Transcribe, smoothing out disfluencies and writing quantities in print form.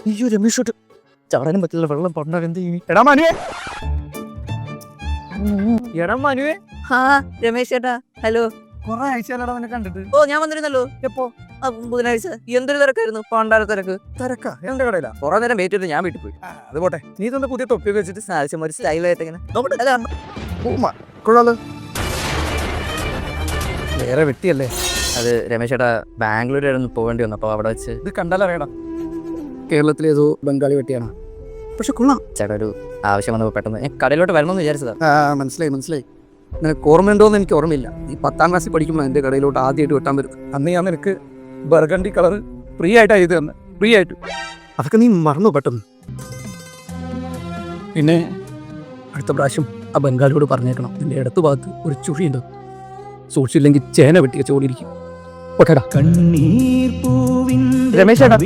അയ്യോ രമേശോട്ട് ചാടാനും പറ്റില്ല, വെള്ളം പണ്ടാ എന്ത് ചെയ്യും? എടാ മനുവേ, എടാ മനുവേ. ആ രമേശ് ചേട്ടാ, ഹലോ. കൊറേ ആഴ്ചയല്ലടാ അവനെ കണ്ടിട്ട്. ഓ ഞാൻ വന്നിരുന്നല്ലോ. എപ്പോ? ബുധനാഴ്ച. എന്തൊരു തിരക്കായിരുന്നു, പണ്ടാര തിരക്ക്. തിരക്കാ? എന്റെ കടയിലാ? കുറെ നേരം വെയിറ്റ് ചെയ്ത് ഞാൻ വീട്ടിൽ പോയി. അത് പോട്ടെ, നീ ഇതൊന്ന് പുതിയ തൊപ്പിയൊക്കെ വെച്ചിട്ട് ആവശ്യം ഒരു സ്റ്റൈലായിട്ട് ഇങ്ങനെ അല്ല, കൊള്ളാലോ. വേറെ വെട്ടിയല്ലേ? അത് രമേശ് ചേട്ടാ ബാംഗ്ലൂരായിരുന്നു പോകേണ്ടി വന്നു. അപ്പോൾ അവിടെ വെച്ച് ഇത് കണ്ടാലറിയടാ, കേരളത്തിലേതോ ബംഗാളി വെട്ടിയാണ്. പക്ഷെ കൊള്ളാം. ചേട്ടാ ഒരു ആവശ്യം വന്നപ്പോൾ പെട്ടെന്ന് ഞാൻ കടയിലോട്ട് വരണമെന്ന് വിചാരിച്ചതാ. മനസ്സിലായി. നിനക്ക് ഓർമ്മയുണ്ടോന്ന് എനിക്ക് ഓർമ്മയില്ല. ഈ 10ാം ക്ലാസ്സിൽ പഠിക്കുമ്പോൾ എൻ്റെ കടയിലോട്ട് ആദ്യമായിട്ട് വെട്ടാൻ വരുന്നത്. അന്ന് ഞാൻ നിനക്ക് ബർഗണ്ടി കളർ ഫ്രീ ആയിട്ടാണ് ചെയ്ത് തന്നെ, ഫ്രീ ആയിട്ട്. അതൊക്കെ നീ മറന്നു പെട്ടെന്ന്. പിന്നെ അടുത്ത പ്രാവശ്യം ആ ബംഗാളിയോട് പറഞ്ഞേക്കണം, നിന്റെ ഇടത്തു ഭാഗത്ത് ഒരു ചുഴിയുണ്ട്, സൂക്ഷിച്ചില്ലെങ്കിൽ ചേന വെട്ടിയ ചോടിയിരിക്കും. ഓക്കേടാ. കണ്ണീർ പൂവിൻ രമേശ് ചേട്ടാ.